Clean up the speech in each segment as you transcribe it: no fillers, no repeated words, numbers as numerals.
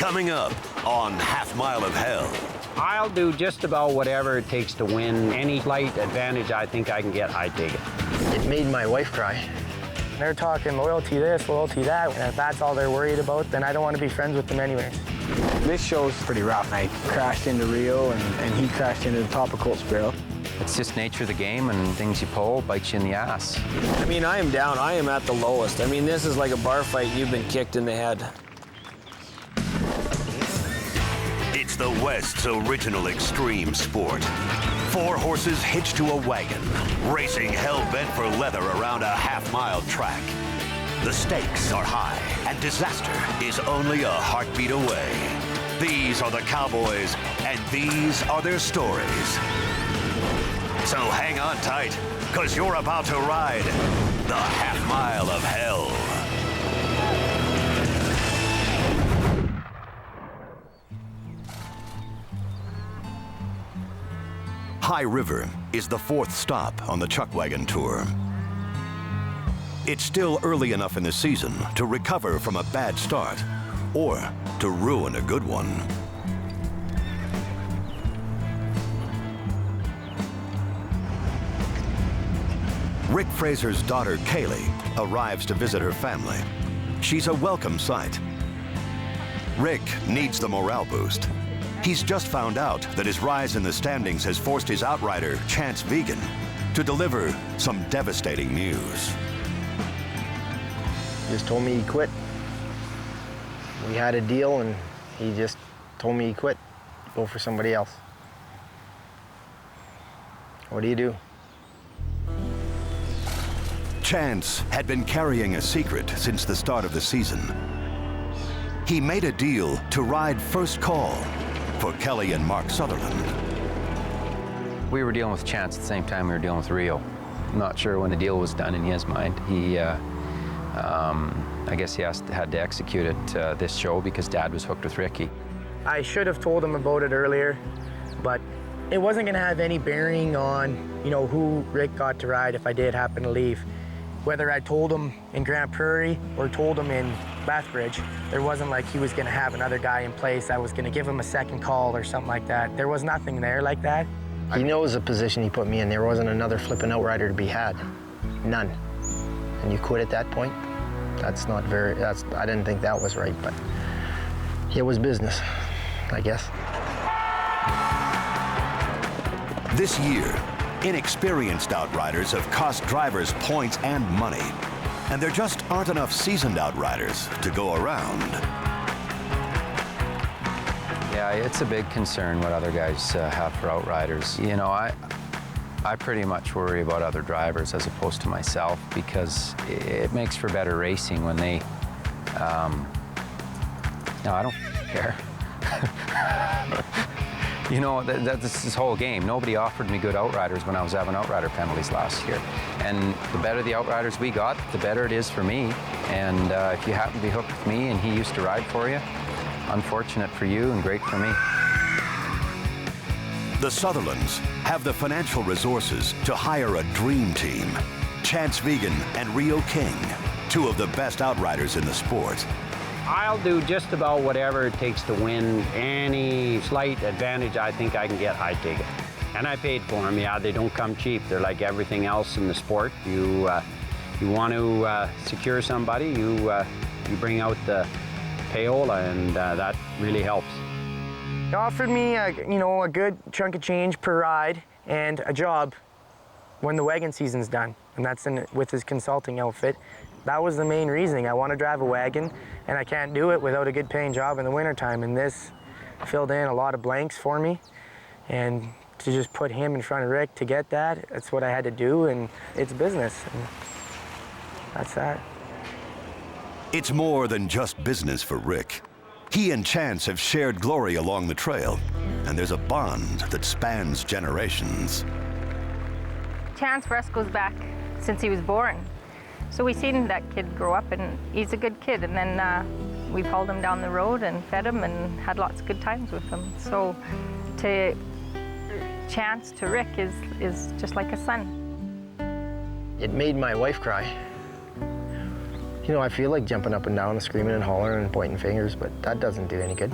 Coming up on Half Mile of Hell. I'll do just about whatever it takes to win. Any slight advantage I think I can get, I take it. It made my wife cry. They're talking loyalty this, loyalty that, and if that's all they're worried about, then I don't want to be friends with them anyways. This show's pretty rough. I crashed into Rio, and he crashed into the top of Colt's barrel. It's just nature of the game, and things you pull bite you in the ass. I mean, I am down. I am at the lowest. I mean, this is like a bar fight. You've been kicked in the head. It's the West's original extreme sport. 4 horses hitched to a wagon, racing hell-bent for leather around a half-mile track. The stakes are high, and disaster is only a heartbeat away. These are the Cowboys, and these are their stories. So hang on tight, because you're about to ride the Half Mile of Hell. High River is the 4th stop on the chuckwagon tour. It's still early enough in the season to recover from a bad start or to ruin a good one. Rick Fraser's daughter, Kaylee, arrives to visit her family. She's a welcome sight. Rick needs the morale boost. He's just found out that his rise in the standings has forced his outrider, Chance Vegan, to deliver some devastating news. He just told me he quit. We had a deal, and he just told me he quit. Go for somebody else. What do you do? Chance had been carrying a secret since the start of the season. He made a deal to ride first call for Kelly and Mark Sutherland. We were dealing with Chance at the same time we were dealing with Rio. I'm not sure when the deal was done in his mind. He, I guess he had to execute it this show because Dad was hooked with Ricky. I should have told him about it earlier, but it wasn't going to have any bearing on, you know, who Rick got to ride if I did happen to leave. Whether I told him in Grand Prairie or told him in Lethbridge, there wasn't like he was going to have another guy in place. I was going to give him a second call or something like that. There was nothing there like that. He knows the position he put me in. There wasn't another flipping outrider to be had. None. And you quit at that point? That's not very, I didn't think that was right, but it was business, I guess. This year, inexperienced outriders have cost drivers points and money, and there just aren't enough seasoned outriders to go around. Yeah, it's a big concern what other guys have for outriders. You know, I pretty much worry about other drivers as opposed to myself because it makes for better racing when they, no, I don't care. You know, that's this whole game. Nobody offered me good outriders when I was having outrider penalties last year. And the better the outriders we got, the better it is for me. And if you happen to be hooked with me and he used to ride for you, unfortunate for you and great for me. The Sutherlands have the financial resources to hire a dream team. Chance Vegan and Rio King, 2 of the best outriders in the sport. I'll do just about whatever it takes to win. Any slight advantage I think I can get, I take it. And I paid for them. Yeah, they don't come cheap. They're like everything else in the sport. You want to secure somebody, you bring out the payola, and that really helps. He offered me, you know, a good chunk of change per ride and a job when the wagon season's done, and that's with his consulting outfit. That was the main reason. I want to drive a wagon, and I can't do it without a good paying job in the wintertime, and this filled in a lot of blanks for me. And to just put him in front of Rick to get that, that's what I had to do, and it's business. And that's that. It's more than just business for Rick. He and Chance have shared glory along the trail, and there's a bond that spans generations. Chance for us goes back since he was born. So we've seen that kid grow up, and he's a good kid. And then we've hauled him down the road and fed him and had lots of good times with him. So to Chance to Rick is just like a son. It made my wife cry. You know, I feel like jumping up and down and screaming and hollering and pointing fingers, but that doesn't do any good.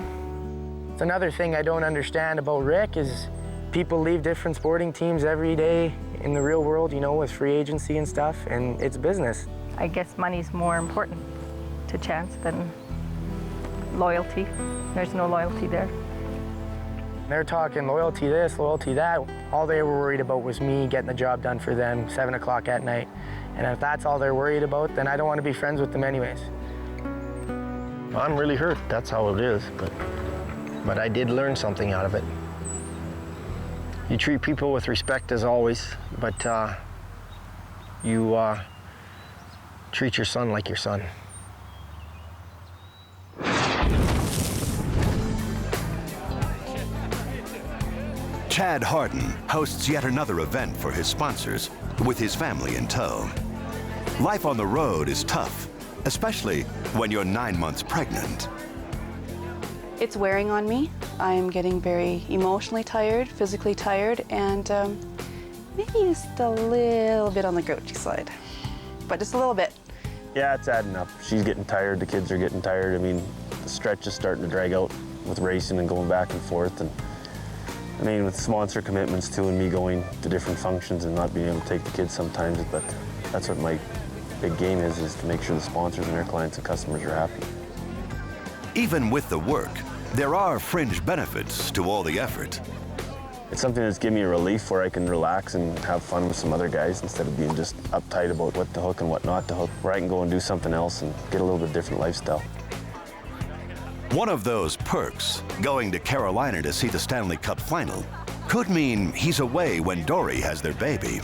It's another thing I don't understand about Rick is people leave different sporting teams every day in the real world, you know, with free agency and stuff, and it's business. I guess money's more important to Chance than loyalty. There's no loyalty there. They're talking loyalty this, loyalty that. All they were worried about was me getting the job done for them 7 o'clock at night. And if that's all they're worried about, then I don't want to be friends with them anyways. I'm really hurt, that's how it is, but I did learn something out of it. You treat people with respect as always, but you treat your son like your son. Chad Harden hosts yet another event for his sponsors with his family in tow. Life on the road is tough, especially when you're 9 months pregnant. It's wearing on me. I'm getting very emotionally tired, physically tired, and maybe just a little bit on the grouchy side, but just a little bit. Yeah, it's adding up. She's getting tired, the kids are getting tired. I mean, the stretch is starting to drag out with racing and going back and forth. And I mean, with sponsor commitments too, and me going to different functions and not being able to take the kids sometimes, but that's what my big game is to make sure the sponsors and their clients and customers are happy. Even with the work, there are fringe benefits to all the effort. It's something that's given me a relief where I can relax and have fun with some other guys instead of being just uptight about what to hook and what not to hook, where I can go and do something else and get a little bit different lifestyle. One of those perks, going to Carolina to see the Stanley Cup final, could mean he's away when Dory has their baby.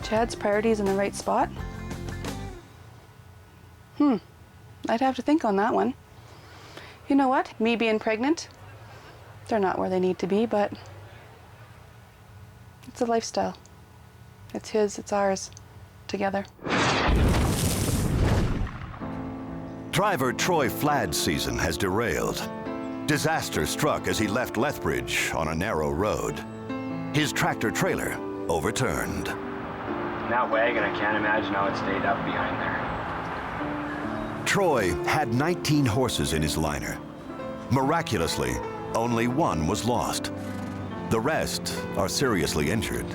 Chad's priorities in the right spot? I'd have to think on that one. You know what? Me being pregnant, they're not where they need to be, but it's a lifestyle. It's his, it's ours, together. Driver Troy Fladd's season has derailed. Disaster struck as he left Lethbridge on a narrow road. His tractor-trailer overturned. That wagon, I can't imagine how it stayed up behind there. Troy had 19 horses in his liner. Miraculously, only one was lost. The rest are seriously injured.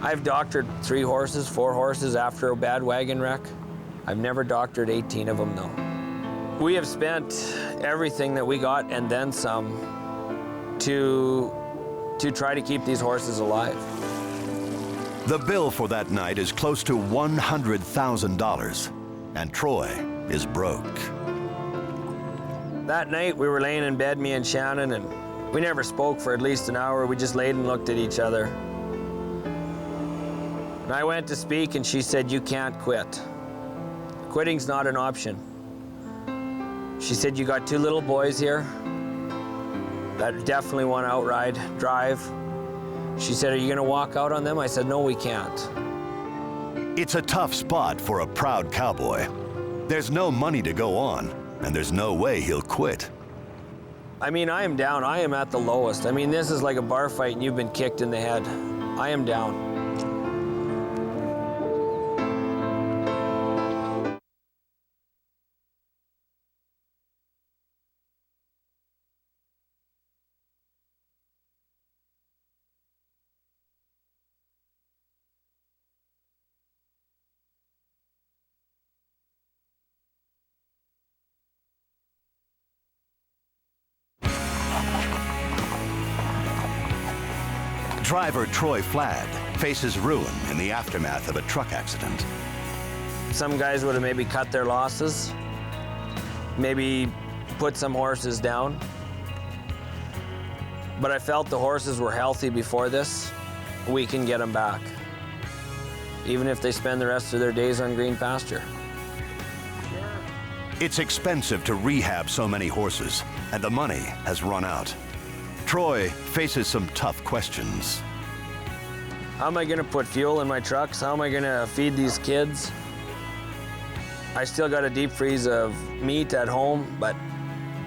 I've doctored 3 horses, 4 horses after a bad wagon wreck. I've never doctored 18 of them, though. We have spent everything that we got and then some to try to keep these horses alive. The bill for that night is close to $100,000, and Troy is broke. That night, we were laying in bed, me and Shannon, and we never spoke for at least an hour. We just laid and looked at each other. And I went to speak, and she said, "You can't quit. Quitting's not an option." She said, "You got 2 little boys here that definitely want to outride, drive." She said, "Are you going to walk out on them?" I said, "No, we can't." It's a tough spot for a proud cowboy. There's no money to go on, and there's no way he'll quit. I mean, I am down. I am at the lowest. I mean, this is like a bar fight and you've been kicked in the head. I am down. Driver Troy Fladd faces ruin in the aftermath of a truck accident. Some guys would have maybe cut their losses, maybe put some horses down. But I felt the horses were healthy before this. We can get them back, even if they spend the rest of their days on green pasture. It's expensive to rehab so many horses, and the money has run out. Troy faces some tough questions. How am I going to put fuel in my trucks? How am I going to feed these kids? I still got a deep freeze of meat at home, but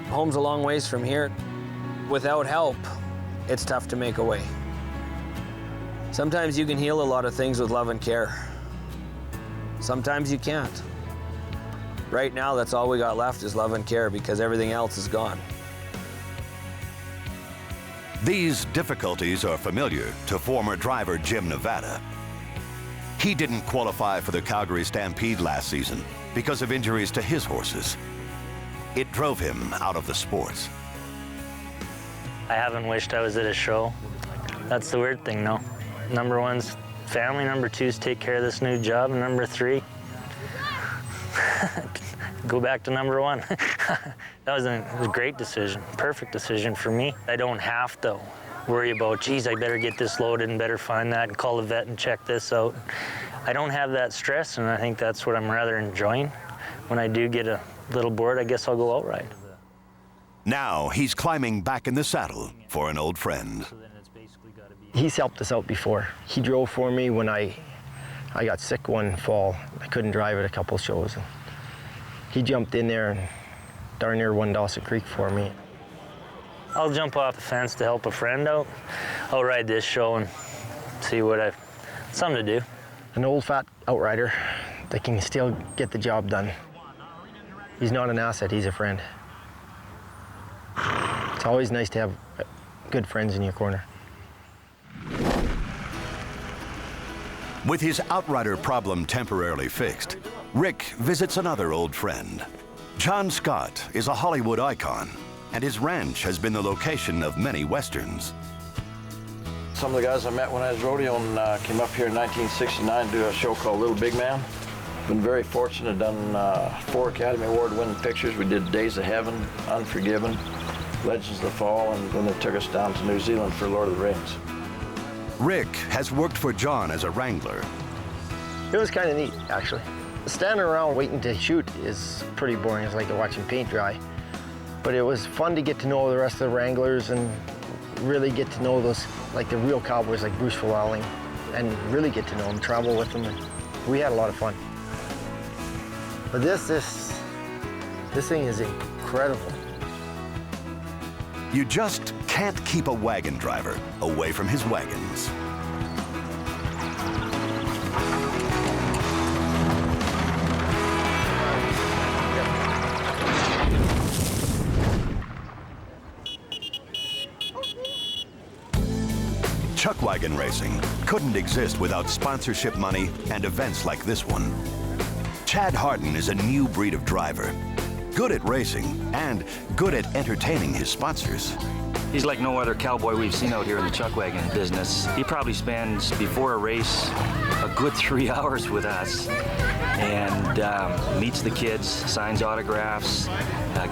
home's a long ways from here. Without help, it's tough to make a way. Sometimes you can heal a lot of things with love and care. Sometimes you can't. Right now, that's all we got left is love and care because everything else is gone. These difficulties are familiar to former driver Jim Nevada. He didn't qualify for the Calgary Stampede last season because of injuries to his horses. It drove him out of the sports. I haven't wished I was at a show. That's the weird thing, though. Number one's family, number two's take care of this new job, and number three, go back to number one. That was a great decision, perfect decision for me. I don't have to worry about, geez, I better get this loaded and better find that and call the vet and check this out. I don't have that stress, and I think that's what I'm rather enjoying. When I do get a little bored, I guess I'll go outright. Now he's climbing back in the saddle for an old friend. He's helped us out before. He drove for me when I got sick one fall. I couldn't drive at a couple shows. He jumped in there and darn near won Dawson Creek for me. I'll jump off the fence to help a friend out. I'll ride this show and see what I've something to do. An old fat outrider that can still get the job done. He's not an asset, he's a friend. It's always nice to have good friends in your corner. With his outrider problem temporarily fixed, Rick visits another old friend. John Scott is a Hollywood icon, and his ranch has been the location of many westerns. Some of the guys I met when I was rodeoing came up here in 1969 to do a show called Little Big Man. Been very fortunate, done 4 Academy Award winning pictures. We did Days of Heaven, Unforgiven, Legends of the Fall, and then they took us down to New Zealand for Lord of the Rings. Rick has worked for John as a wrangler. It was kind of neat, actually. Standing around waiting to shoot is pretty boring. It's like watching paint dry. But it was fun to get to know the rest of the wranglers and really get to know those, like the real cowboys like Bruce Fallowing, and really get to know them, travel with them, and we had a lot of fun. But this thing is incredible. You just can't keep a wagon driver away from his wagons. Chuckwagon racing couldn't exist without sponsorship money and events like this one. Chad Harden is a new breed of driver, good at racing and good at entertaining his sponsors. He's like no other cowboy we've seen out here in the chuckwagon business. He probably spends, before a race, a good 3 hours with us and meets the kids, signs autographs,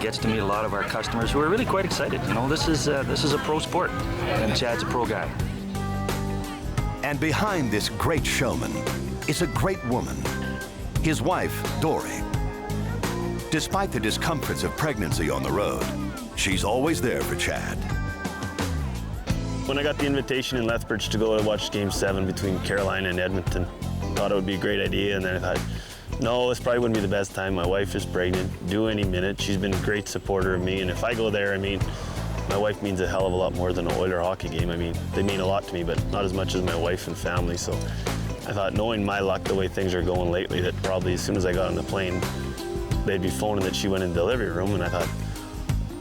gets to meet a lot of our customers who are really quite excited. You know, this is a pro sport, and Chad's a pro guy. And behind this great showman is a great woman, his wife, Dory. Despite the discomforts of pregnancy on the road, she's always there for Chad. When I got the invitation in Lethbridge to go to watch Game 7 between Carolina and Edmonton, thought it would be a great idea, and then I thought, no, this probably wouldn't be the best time. My wife is pregnant, due any minute. She's been a great supporter of me, and if I go there, I mean, my wife means a hell of a lot more than an Oiler hockey game. I mean, they mean a lot to me, but not as much as my wife and family. So I thought, knowing my luck, the way things are going lately, that probably as soon as I got on the plane, they'd be phoning that she went in the delivery room, and I thought,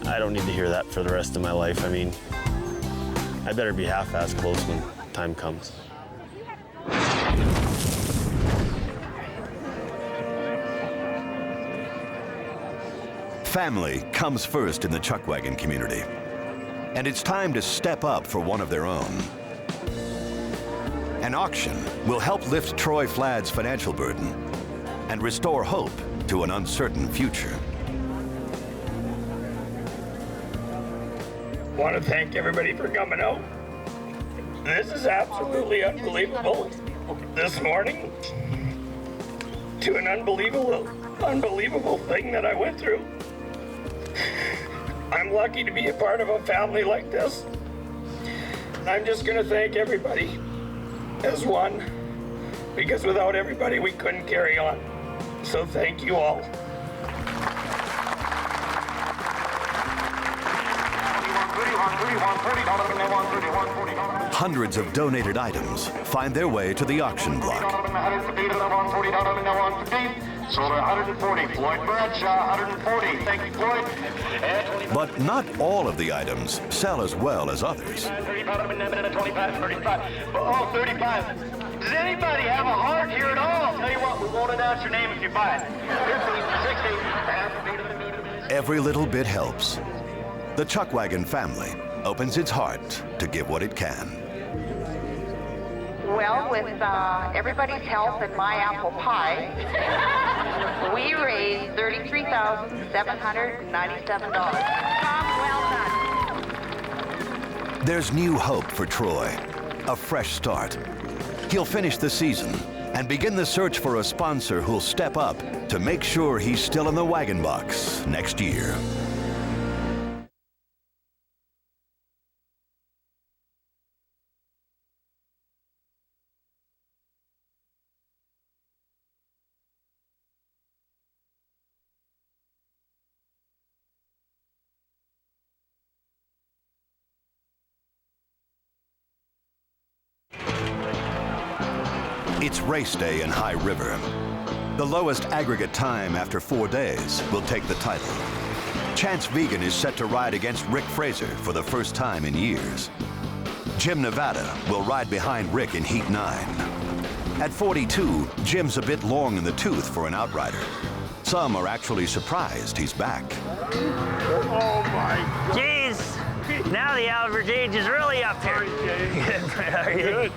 I don't need to hear that for the rest of my life. I mean, I better be half-assed close when time comes. Family comes first in the chuckwagon community, and it's time to step up for one of their own. An auction will help lift Troy Fladd's financial burden and restore hope to an uncertain future. I want to thank everybody for coming out. This is absolutely unbelievable. This morning, to an unbelievable thing that I went through. I'm lucky to be a part of a family like this. I'm just going to thank everybody as one, because without everybody we couldn't carry on. So thank you all. Hundreds of donated items find their way to the auction block. Sold 140. Floyd Bradshaw, 140. Thank you, Floyd. But not all of the items sell as well as others. 25, 35. Oh, 35. Does anybody have a heart here at all? I'll tell you what, we won't announce your name if you buy it. 50, 60. Every little bit helps. The Chuckwagon family opens its heart to give what it can. Well, with everybody's help and my apple pie, we raised $33,797. Tom, well done. There's new hope for Troy, a fresh start. He'll finish the season and begin the search for a sponsor who'll step up to make sure he's still in the wagon box next year. It's race day in High River. The lowest aggregate time after 4 days will take the title. Chance Vegan is set to ride against Rick Fraser for the first time in years. Jim Nevada will ride behind Rick in Heat 9. At 42, Jim's a bit long in the tooth for an outrider. Some are actually surprised he's back. Oh my God. Jeez, now the average age is really up here. Good, how are you? Good.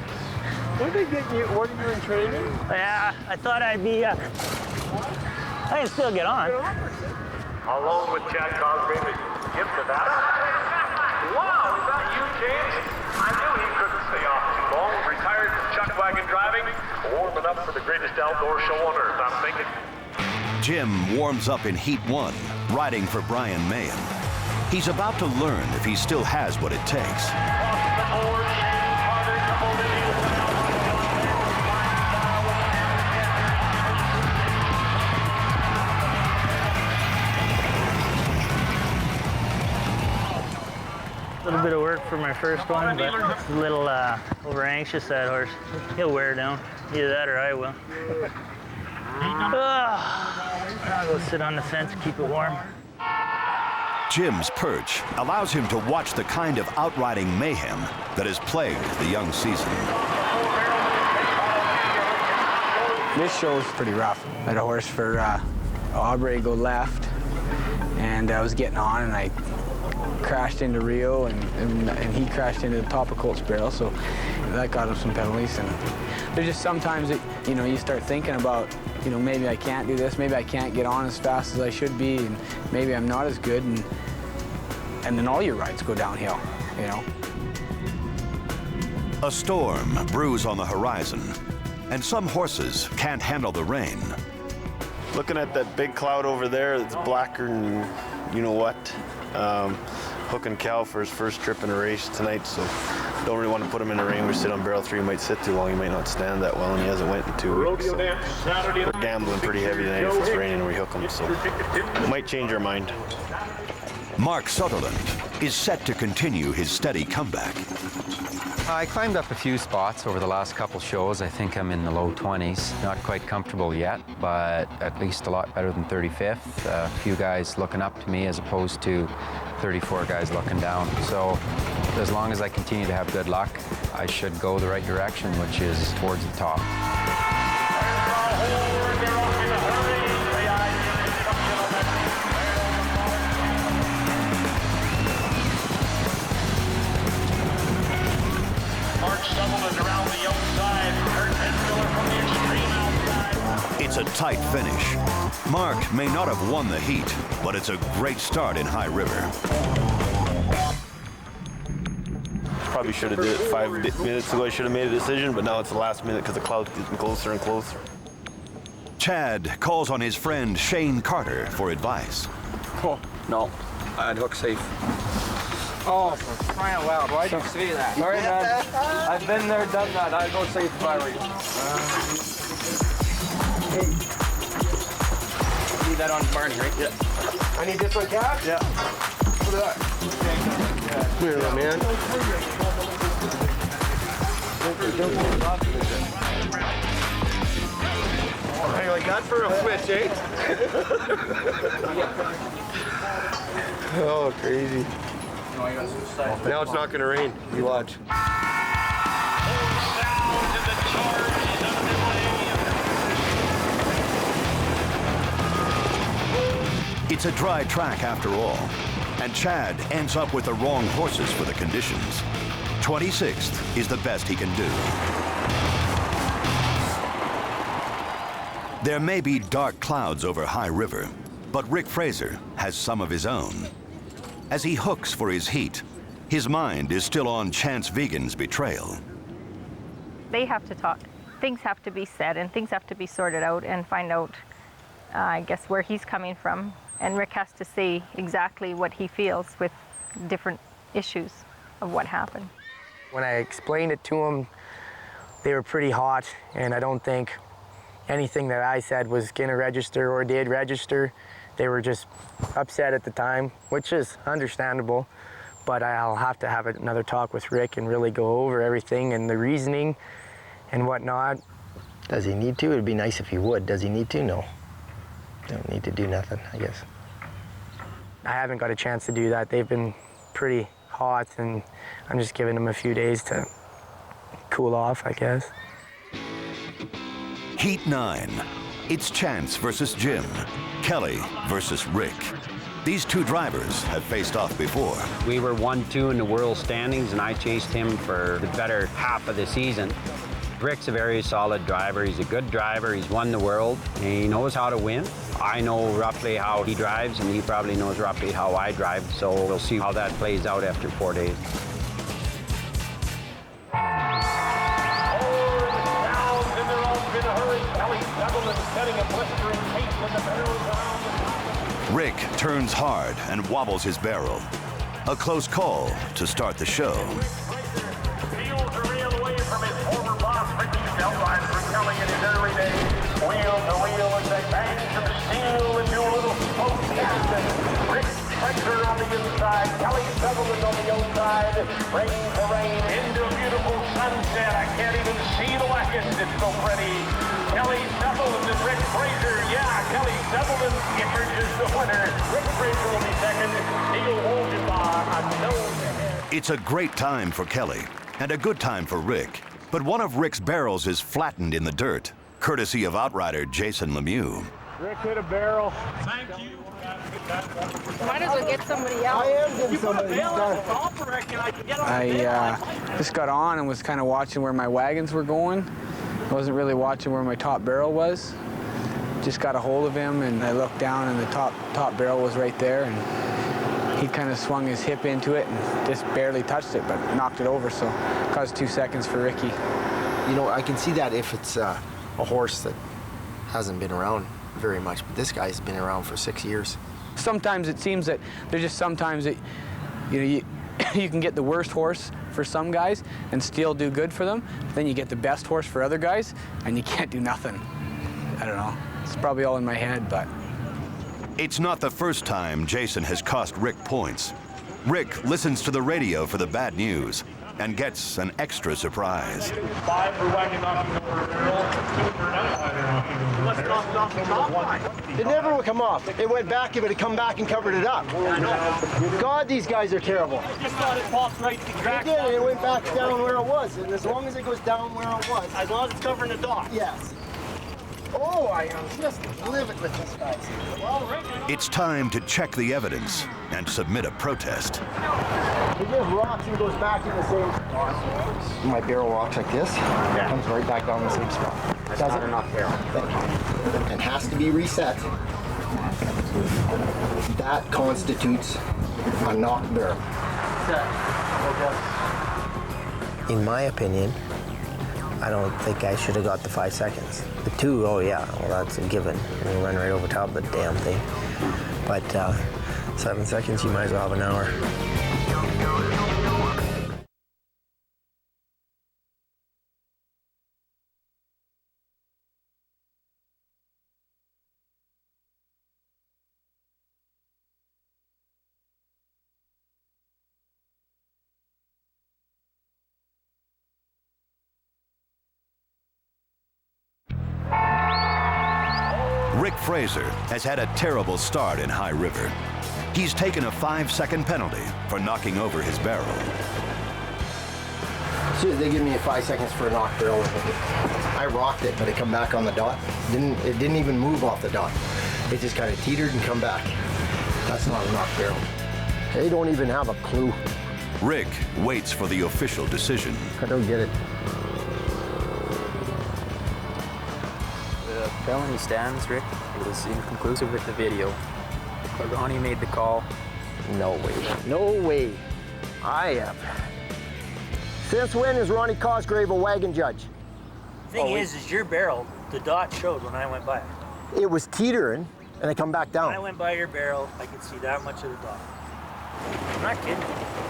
When did you get you? Were you in training? Yeah, I thought I'd be. I can still get on. Along with Chad Cosgrave and Jim Nevada. Wow, is that you, James? I knew he couldn't stay off too long. Retired from chuckwagon driving, warming up for the greatest outdoor show on earth, I'm thinking. Jim warms up in Heat 1, riding for Brian Mahan. He's about to learn if he still has what it takes. A little bit of work for my first one, but it's a little over anxious, that horse. He'll wear down. Either that or I will. I'll go sit on the fence, keep it warm. Jim's perch allows him to watch the kind of outriding mayhem that has plagued the young season. This show is pretty rough. I had a horse for Aubrey go left, and I was getting on, and I crashed into Rio, and he crashed into the top of Colt's barrel, so that got him some penalties. And there's just sometimes that, you know, you start thinking about, you know, maybe I can't do this, maybe I can't get on as fast as I should be, and maybe I'm not as good, and then all your rides go downhill, you know. A storm brews on the horizon, and some horses can't handle the rain. Looking at that big cloud over there, it's blacker than you know what. Hooking Cal for his first trip in a race tonight, so don't really want to put him in the rain. We sit on barrel 3, he might sit too long, he might not stand that well, and he hasn't went in 2 weeks. So we're gambling pretty heavy tonight if it's raining and we hook him, so it might change our mind. Mark Sutherland is set to continue his steady comeback. I climbed up a few spots over the last couple shows. I think I'm in the low 20s. Not quite comfortable yet, but at least a lot better than 35th. A few guys looking up to me as opposed to 34 guys looking down. So as long as I continue to have good luck, I should go the right direction, which is towards the top. It's a tight finish. Mark may not have won the heat, but it's a great start in High River. Probably should have did it 5 minutes ago. I should have made a decision, but now it's the last minute because the cloud's getting closer and closer. Chad calls on his friend Shane Carter for advice. Oh, no, I'd hook safe. Oh, for crying out loud, why'd you say that? All right, man, I've been there, done that. I'd go safe if I were you. Hey. Need that on Barney, right? Yeah. I need this one, Cap? Yeah. Look at that. Come here, little man. Hey, like that for a switch, eh? Oh, crazy. Now it's not gonna rain. You watch. It's a dry track after all, and Chad ends up with the wrong horses for the conditions. 26th is the best he can do. There may be dark clouds over High River, but Rick Fraser has some of his own. As he hooks for his heat, his mind is still on Chance Vigen's betrayal. They have to talk. Things have to be said and things have to be sorted out and find out, I guess, where he's coming from. And Rick has to say exactly what he feels with different issues of what happened. When I explained it to them, they were pretty hot, and I don't think anything that I said was gonna register or did register. They were just upset at the time, which is understandable, but I'll have to have another talk with Rick and really go over everything and the reasoning and whatnot. Does he need to? It'd be nice if he would. Does he need to? No. Don't need to do nothing, I guess. I haven't got a chance to do that. They've been pretty hot, and I'm just giving them a few days to cool off, I guess. Heat 9. It's Chance versus Jim. Kelly versus Rick. These two drivers have faced off before. We were 1-2 in the world standings, and I chased him for the better half of the season. Rick's a very solid driver. He's a good driver. He's won the world. He knows how to win. I know roughly how he drives, and he probably knows roughly how I drive. So we'll see how that plays out after 4 days. Rick turns hard and wobbles his barrel. A close call to start the show. Peels the reel away from his former boss, Ricky Delvine, for Kelly in his early days. Wheel to wheel as they bang some steel and do a little smoke casting. Rick Fraser on the inside, Kelly Sutherland on the outside. Rain to rain into a beautiful sunset. I can't even see the wagons, it's so pretty. Kelly Sutherland and Rick Fraser. Yeah, Kelly Sutherland emerges the winner. Rick Fraser will be second. Neil Wolgenbaugh a nose ahead. It's a great time for Kelly and a good time for Rick. But one of Rick's barrels is flattened in the dirt, courtesy of outrider Jason Lemieux. Rick hit a barrel. Thank you. Might as well get somebody else. I am getting somebody. I just got on and was kind of watching where my wagons were going. I wasn't really watching where my top barrel was. Just got a hold of him, and I looked down, and the top barrel was right there, and he kind of swung his hip into it and just barely touched it, but knocked it over, so it caused 2 seconds for Ricky. You know, I can see that if it's a horse that hasn't been around very much, but this guy's been around for 6 years. Sometimes it seems that there's just sometimes that, you know, you can get the worst horse for some guys and still do good for them. Then you get the best horse for other guys and you can't do nothing. I don't know. It's probably all in my head, but. It's not the first time Jason has cost Rick points. Rick listens to the radio for the bad news and gets an extra surprise. 5 for wagon knocking over a barrel, 2 for an outsider knocking over a barrel. Let's knock off the top line. It never would come off. It went back, if it had come back and covered it up. God, these guys are terrible. I just thought it popped right to the track. It did, it went back down where it was, and as long as it goes down where it was. As long as it's covering the dock. Yes. Oh, I am just livid with this guy. It's time to check the evidence and submit a protest. It just rocks and goes back in the same spot. My barrel rocks like this, comes right back down the same spot. That's not enough barrel. And has to be reset. That constitutes a knocked barrel. In my opinion, I don't think I should have got the 5 seconds. The 2, oh yeah, well that's a given. You run right over top of the damn thing. But 7 seconds, you might as well have an hour. Rick Fraser has had a terrible start in High River. He's taken a 5-second penalty for knocking over his barrel. So they give me 5 seconds for a knock barrel. I rocked it, but it come back on the dot. It didn't even move off the dot. It just kind of teetered and come back. That's not a knock barrel. They don't even have a clue. Rick waits for the official decision. I don't get it. The penalty stands, Rick. It was inconclusive with the video. But Ronnie made the call. No way. No way. I am. Since when is Ronnie Cosgrave a wagon judge? Thing is your barrel, the dot showed when I went by. It was teetering, and it come back down. When I went by your barrel, I could see that much of the dot. I'm not kidding.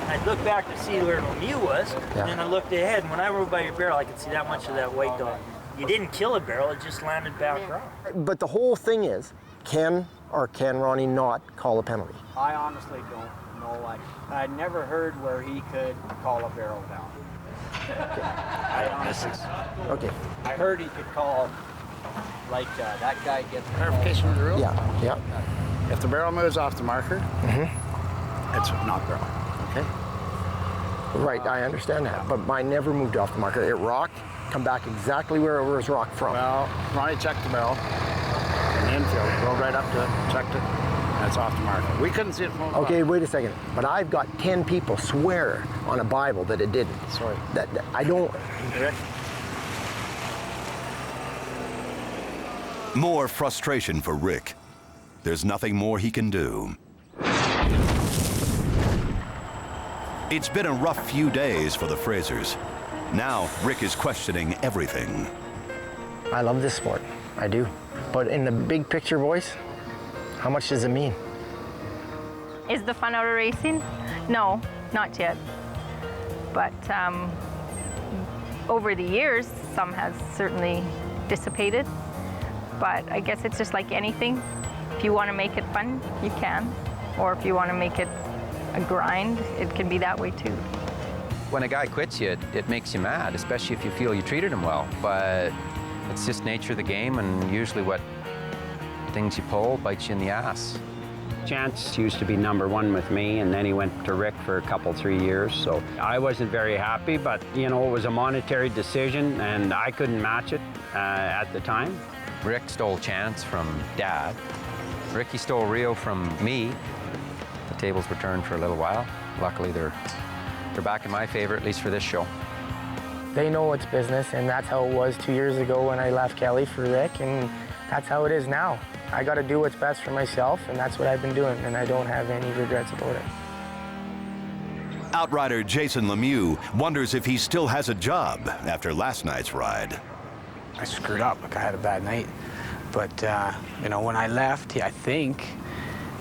I looked back to see where Lemieux was, Yeah. and then I looked ahead, and when I rode by your barrel, I could see that much of that white dot. You didn't kill a barrel, it just landed back wrong. But the whole thing is, can Ronnie not call a penalty? I honestly don't know. I never heard where he could call a barrel down. I honestly. Okay. I heard he could call, like that guy gets clarification of the rule. Yeah, yeah. If the barrel moves off the marker, it's not barrel. Okay. Right, I understand that, but mine never moved off the marker. It rocked, come back exactly where it was rocked from. Well, Ronnie checked the barrel in the infield, rode right up to it, checked it, and it's off the marker. We couldn't see it from Okay, wait a second. But I've got 10 people swear on a Bible that it didn't. Sorry. That I don't. More frustration for Rick. There's nothing more he can do. It's been a rough few days for the Frasers. Now, Rick is questioning everything. I love this sport. I do. But in the big picture, boys, how much does it mean? Is the fun out of racing? No, not yet. But over the years, some has certainly dissipated. But I guess it's just like anything. If you want to make it fun, you can. Or if you want to make it a grind, it can be that way too. When a guy quits you, it makes you mad, especially if you feel you treated him well. But it's just nature of the game, and usually what things you pull bites you in the ass. Chance used to be #1 with me, and then he went to Rick for a couple, 3 years. So I wasn't very happy, but you know, it was a monetary decision, and I couldn't match it at the time. Rick stole Chance from Dad. Ricky stole Rio from me. The tables were turned for a little while. Luckily, they're back in my favor, at least for this show. They know it's business, and that's how it was 2 years ago when I left Kelly for Rick, and that's how it is now. I got to do what's best for myself, and that's what I've been doing, and I don't have any regrets about it. Outrider Jason Lemieux wonders if he still has a job after last night's ride. I screwed up, like I had a bad night. But, you know, when I left, I think,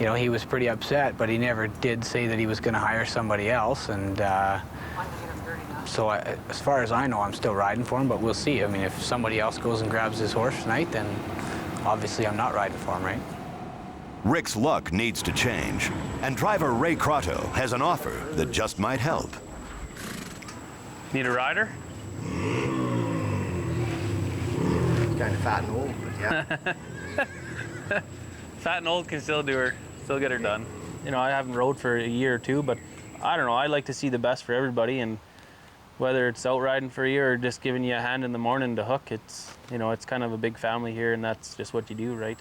you know, he was pretty upset, but he never did say that he was going to hire somebody else. And so as far as I know, I'm still riding for him, but we'll see. I mean, if somebody else goes and grabs his horse tonight, then obviously I'm not riding for him, right? Rick's luck needs to change, and driver Ray Crotto has an offer that just might help. Need a rider? Kind of fat and old, but yeah. Fat and old can still get her done. You know, I haven't rode for a year or two, but I don't know, I like to see the best for everybody, and whether it's out riding for a year or just giving you a hand in the morning to hook, it's, you know, it's kind of a big family here, and that's just what you do, right?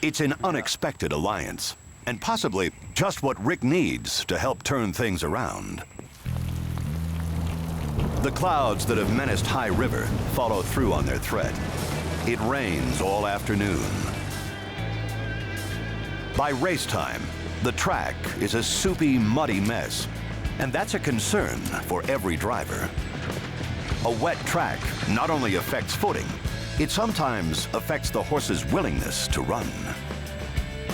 It's an unexpected alliance, and possibly just what Rick needs to help turn things around. The clouds that have menaced High River follow through on their threat. It rains all afternoon. By race time, the track is a soupy, muddy mess, and that's a concern for every driver. A wet track not only affects footing, it sometimes affects the horse's willingness to run.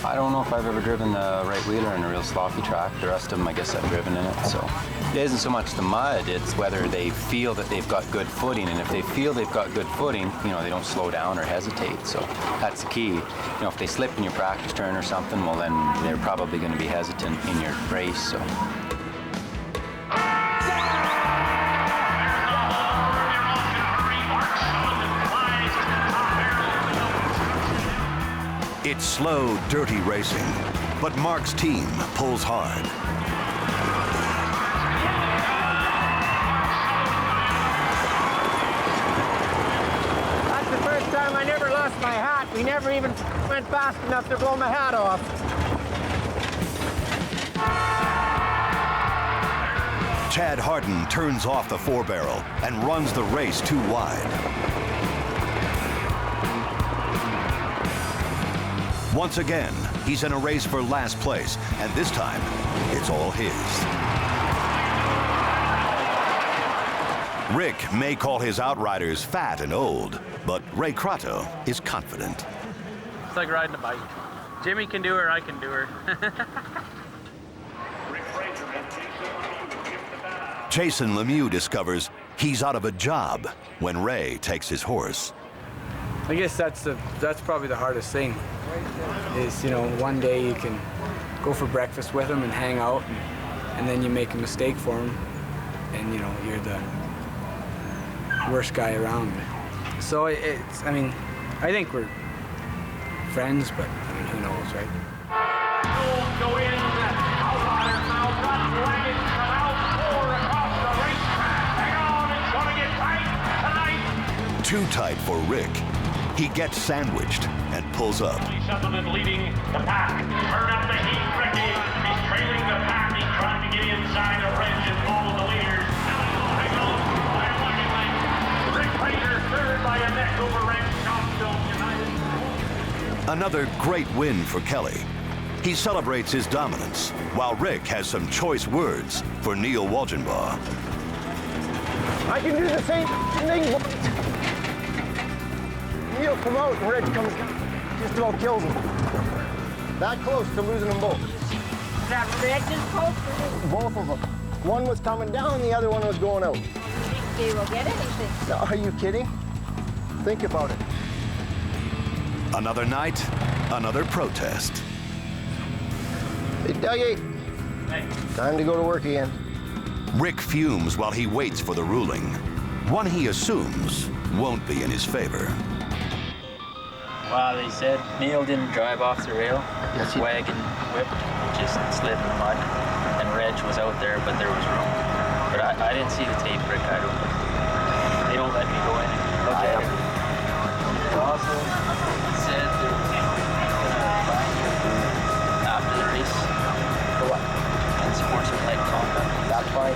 I don't know if I've ever driven the right wheeler in a real sloppy track. The rest of them, I guess I've driven in it. So it isn't so much the mud, it's whether they feel that they've got good footing. And if they feel they've got good footing, you know, they don't slow down or hesitate. So that's the key. You know, if they slip in your practice turn or something, well, then they're probably going to be hesitant in your race. So. It's slow, dirty racing, but Mark's team pulls hard. That's the first time I never lost my hat. We never even went fast enough to blow my hat off. Chad Harden turns off the 4-barrel and runs the race too wide. Once again, he's in a race for last place, and this time, it's all his. Rick may call his outriders fat and old, but Ray Crotto is confident. It's like riding a bike. Jimmy can do her, I can do her. Jason Lemieux discovers he's out of a job when Ray takes his horse. I guess that's probably the hardest thing. Is, you know, one day you can go for breakfast with him and hang out, and then you make a mistake for him, and you know you're the worst guy around. So I mean, I think we're friends, but I mean, who knows, right? Go in, outriders now, got wagons come out, 4 across the racetrack. Hang on, it's gonna get tight tonight. Too tight for Rick. He gets sandwiched and pulls up. Sutherland leading the pack. Turn up the heat, Ricky. He's trailing the pack. He's trying to get inside the ridge and follow the leaders. Hang on, by a wagon length. Rick Fraser third by a neck over Ranch Johnstone United. Another great win for Kelly. He celebrates his dominance, while Rick has some choice words for Neil Walgenbaugh. I can do the same thing. Neil come out and Reg comes down. Just about kills him. That close to losing them both. Is that Reg's fault? Both of them. One was coming down, the other one was going out. Think they will get anything? No, are you kidding? Think about it. Another night, another protest. Hey, Dougie. Hey. Time to go to work again. Rick fumes while he waits for the ruling. One he assumes won't be in his favor. Wow, they said Neil didn't drive off the rail. Yes, wagon whipped, just slid in the mud. And Reg was out there, but there was room. But I didn't see the tape, Rick. They don't let me go in and look at it. They also said they were after the race. For what? Unsportsmanlike conduct. That's why.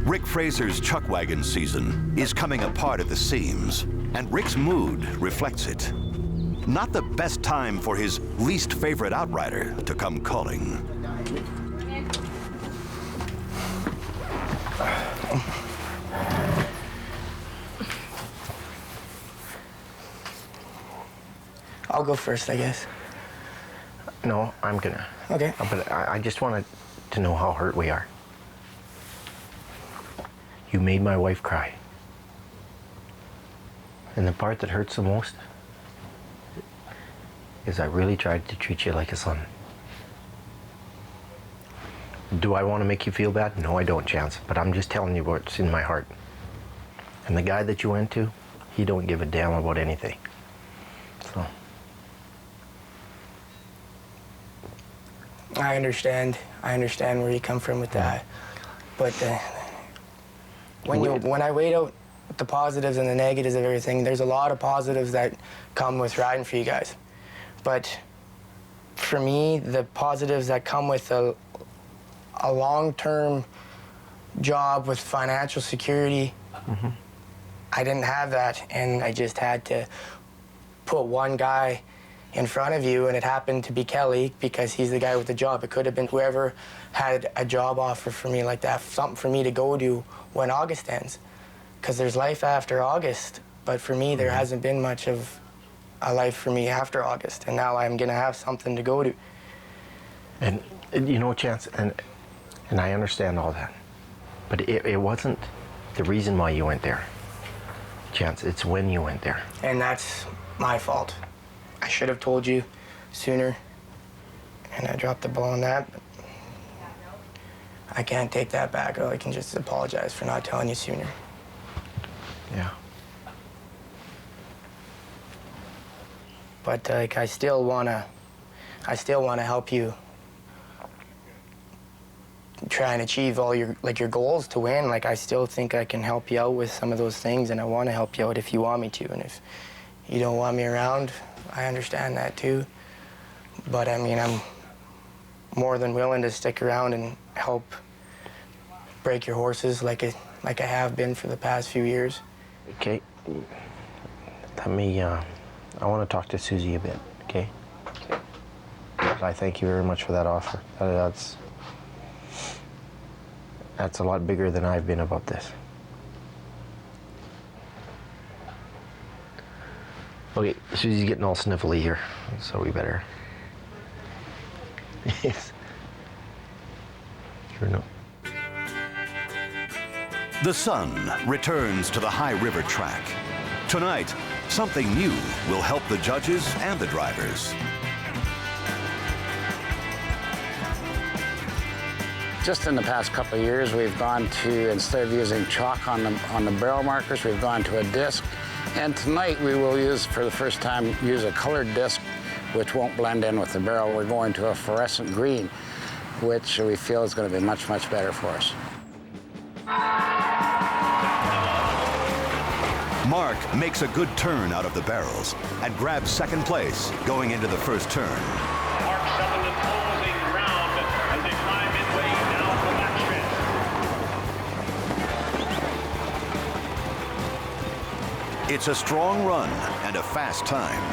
Rick Fraser's chuckwagon season is coming apart at the seams, and Rick's mood reflects it. Not the best time for his least favorite outrider to come calling. I'll go first, I guess. No, I'm gonna. Okay. But I just wanted to know how hurt we are. You made my wife cry. And the part that hurts the most is I really tried to treat you like a son. Do I want to make you feel bad? No, I don't, Chance. But I'm just telling you what's in my heart. And the guy that you went to, he don't give a damn about anything. So. I understand where you come from with that. But when I weighed out the positives and the negatives of everything, there's a lot of positives that come with riding for you guys. But for me, the positives that come with a long-term job with financial security, I didn't have that, and I just had to put one guy in front of you, and it happened to be Kelly because he's the guy with the job. It could have been whoever had a job offer for me like that, something for me to go to when August ends, because there's life after August. But for me, there hasn't been much of a life for me after August, and now I'm gonna have something to go to. And you know, Chance, and And I understand all that. But it wasn't the reason why you went there, Chance. It's when you went there. And that's my fault. I should have told you sooner, and I dropped the ball on that. But I can't take that back. I can just apologize for not telling you sooner. Yeah. But like, I still wanna help you try and achieve all your goals to win. Like, I still think I can help you out with some of those things, and I want to help you out if you want me to. And if you don't want me around, I understand that too. But I mean, I'm more than willing to stick around and help break your horses like I have been for the past few years. Okay. Let me, I want to talk to Susie a bit, okay? I thank you very much for that offer. That's a lot bigger than I've been about this. Okay, Susie's getting all sniffly here, so we better. Yes. Sure no. The sun returns to the High River track. Tonight, something new will help the judges and the drivers. Just in the past couple of years, we've gone to, instead of using chalk on the barrel markers, we've gone to a disc. And tonight we will use, for the first time, use a colored disc, which won't blend in with the barrel. We're going to a fluorescent green, which we feel is going to be much, much better for us. Mark makes a good turn out of the barrels and grabs second place going into the first turn. Mark Sutherland in closing round as they climb midway down the backstretch. It's a strong run and a fast time.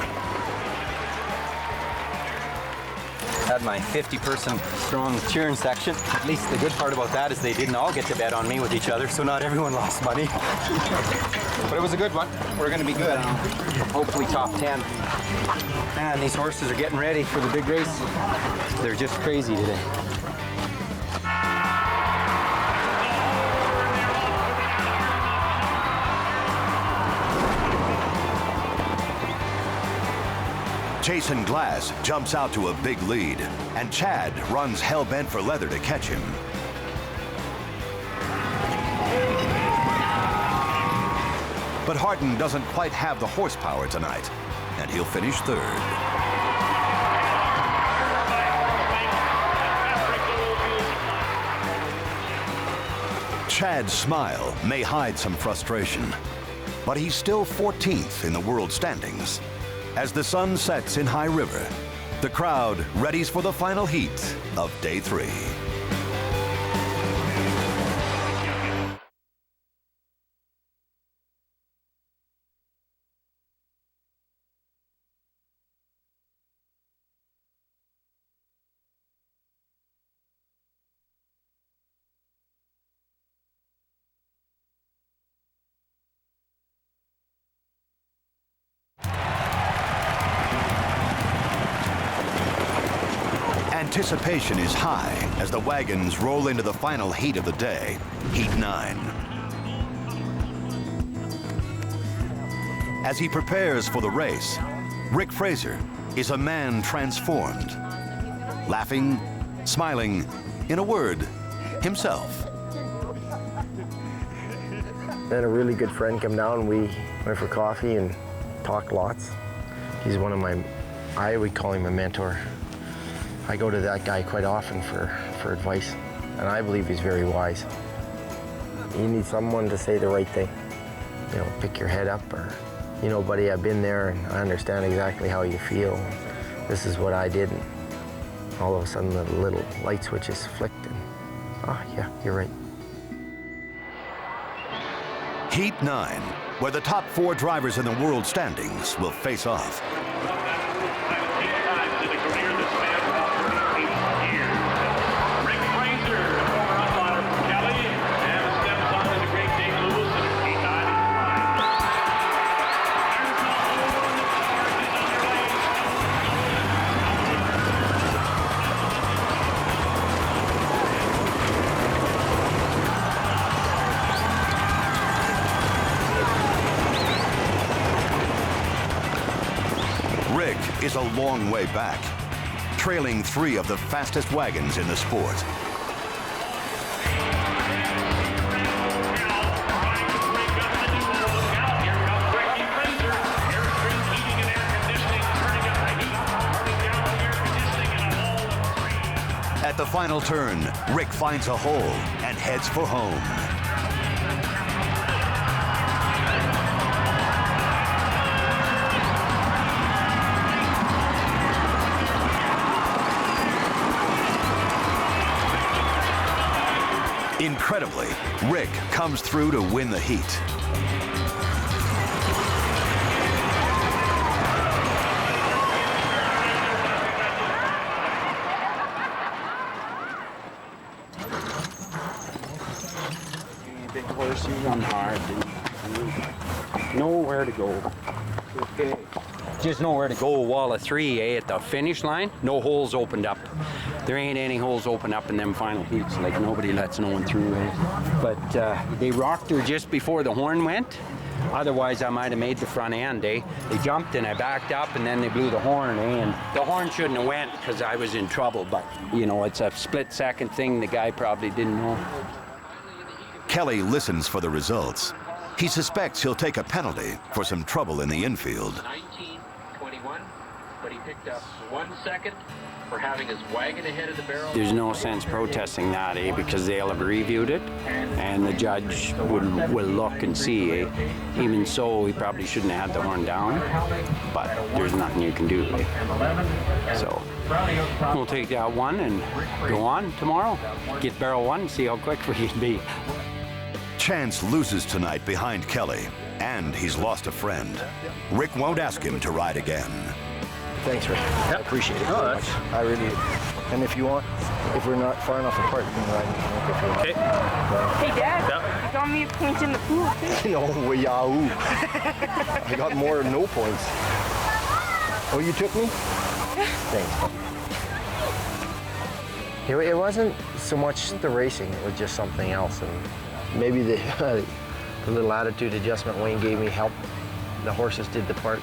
Had my 50-person strong cheering section. At least the good part about that is they didn't all get to bet on me with each other, so not everyone lost money. But it was a good one. We're going to be good. Hopefully top 10. Man, these horses are getting ready for the big race. They're just crazy today. Jason Glass jumps out to a big lead, and Chad runs hell-bent for leather to catch him. But Harden doesn't quite have the horsepower tonight, and he'll finish third. Chad's smile may hide some frustration, but he's still 14th in the world standings. As the sun sets in High River, the crowd readies for the final heat of day 3. Anticipation is high as the wagons roll into the final heat of the day, Heat 9. As he prepares for the race, Rick Fraser is a man transformed. Laughing, smiling, in a word, himself. I had a really good friend come down. We went for coffee and talked lots. He's one of I would call him a mentor. I go to that guy quite often for advice, and I believe he's very wise. You need someone to say the right thing. You know, pick your head up, or, you know, buddy, I've been there and I understand exactly how you feel. This is what I did. And all of a sudden the little light switches flicked and, yeah, you're right. Heat 9, where the top 4 drivers in the world standings will face off. is a long way back, trailing 3 of the fastest wagons in the sport. At the final turn, Rick finds a hole and heads for home. Incredibly, Rick comes through to win the heat. Big horse, you run hard. Nowhere to go. Okay. Just nowhere to go. Wall of 3, at the finish line, no holes opened up. There ain't any holes opened up in them final heats. Like, nobody lets no one through. But they rocked her just before the horn went. Otherwise, I might have made the front end. They jumped and I backed up, and then they blew the horn. And the horn shouldn't have went because I was in trouble. But, you know, it's a split-second thing. The guy probably didn't know. Kelly listens for the results. He suspects he'll take a penalty for some trouble in the infield. 19:21, but he picked up 1 second for having his wagon ahead of the barrel. There's no sense protesting that, because they'll have reviewed it, and the judge will look and see. Even so, he probably shouldn't have had the horn down, but there's nothing you can do. So we'll take that one and go on tomorrow. Get barrel 1 and see how quick we can be. Chance loses tonight behind Kelly, and he's lost a friend. Rick won't ask him to ride again. Thanks, Rick. I appreciate it very much. I really do. And if you want, if we're not far enough apart, we can ride in the smoke if you want. Hey, Dad, you got me a point in the pool, too. No, yahoo. I got more no points. Oh, you took me? Thanks. It wasn't so much the racing, it was just something else. And maybe the little attitude adjustment Wayne gave me helped. The horses did the part.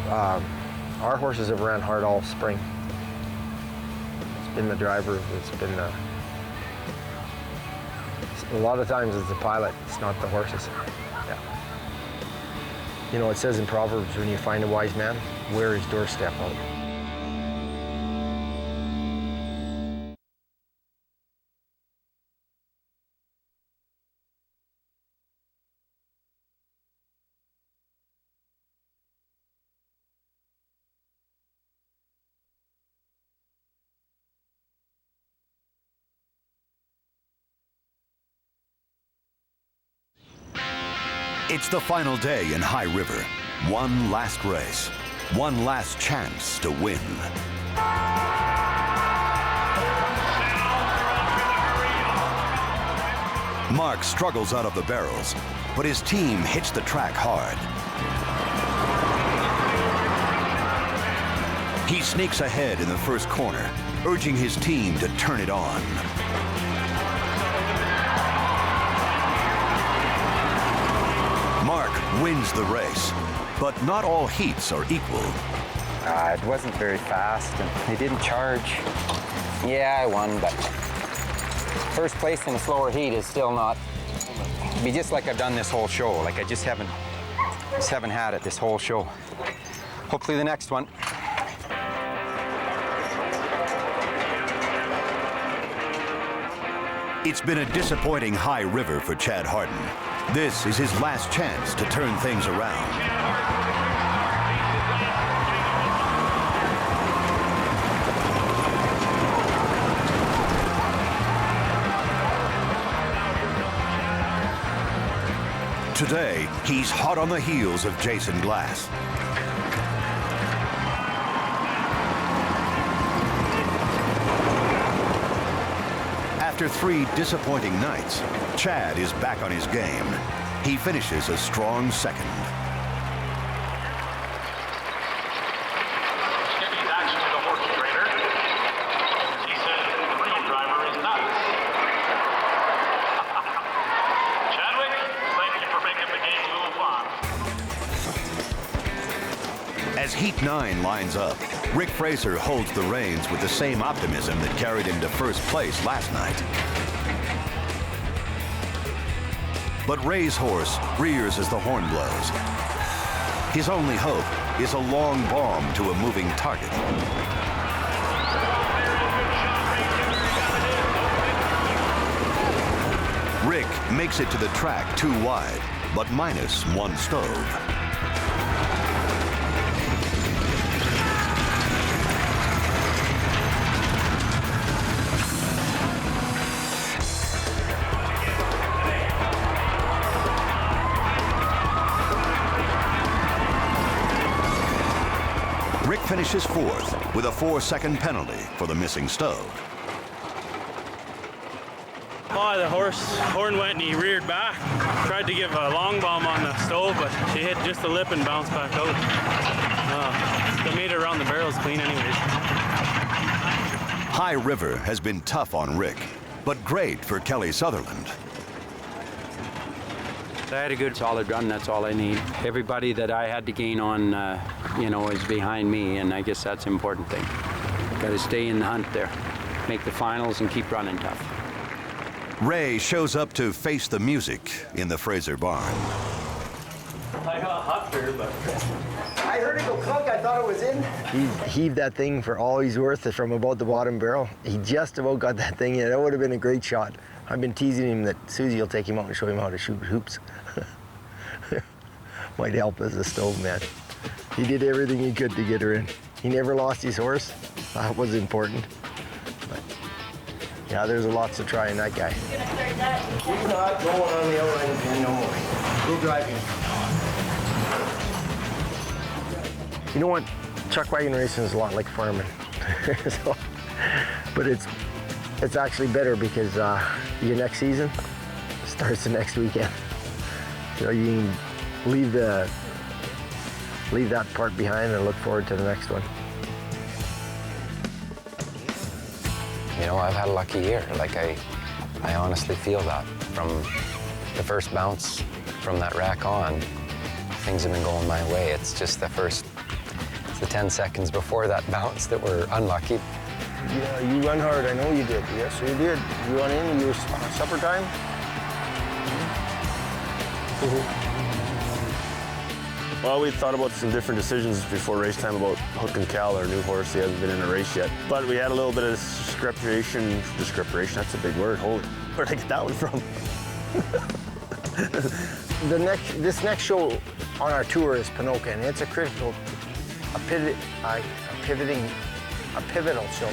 Our horses have ran hard all spring. It's been the driver, it's been a lot of times it's the pilot, it's not the horses. Yeah. You know, it says in Proverbs, when you find a wise man, wear his doorstep out. It's the final day in High River. One last race. One last chance to win. Mark struggles out of the barrels, but his team hits the track hard. He sneaks ahead in the first corner, urging his team to turn it on. Mark wins the race, but not all heats are equal. It wasn't very fast, and they didn't charge. Yeah, I won, but first place in a slower heat is still not. It'd be just like I've done this whole show. Like I just haven't had it this whole show. Hopefully the next one. It's been a disappointing High River for Chad Harden. This is his last chance to turn things around. Today, he's hot on the heels of Jason Glass. After 3 disappointing nights, Chad is back on his game. He finishes a strong second. Skippy backs to the horse trainer. He said the real driver is nuts. Chadwick, thank you for making the game a little fun. As Heat 9 lines up, Rick Fraser holds the reins with the same optimism that carried him to first place last night. But Ray's horse rears as the horn blows. His only hope is a long bomb to a moving target. Rick makes it to the track too wide, but minus one stove. Rick finishes fourth with a 4-second penalty for the missing stove. Oh, the horn went and he reared back. Tried to give a long bomb on the stove, but she hit just the lip and bounced back out. They made it around the barrels clean anyways. High River has been tough on Rick, but great for Kelly Sutherland. I had a good solid run, that's all I need. Everybody that I had to gain on, is behind me, and I guess that's the important thing. Got to stay in the hunt there, make the finals and keep running tough. Ray shows up to face the music in the Fraser barn. I got hot there, but... I heard it go clunk, I thought it was in. He heaved that thing for all he's worth from about the bottom barrel. He just about got that thing in. That would have been a great shot. I've been teasing him that Susie will take him out and show him how to shoot hoops. Might help as a stove man. He did everything he could to get her in. He never lost his horse. That was important. But yeah, there's lots to try in that guy. He's not going on the outright again no more. We'll drive him. You know what? Chuckwagon racing is a lot like farming. But it's actually better because your next season starts the next weekend. So you can leave that part behind and look forward to the next one. You know, I've had a lucky year. Like, I honestly feel that. From the first bounce from that rack on, things have been going my way. It's just the 10 seconds before that bounce that were unlucky. Yeah, you run hard, I know you did. Yes, you did. You run in, you were supper time? Well, we thought about some different decisions before race time about Hook and Cal, our new horse. He hasn't been in a race yet. But we had a little bit of discrepancy, that's a big word, holy. Where'd I get that one from? This next show on our tour is Pinoca, and it's a pivotal show.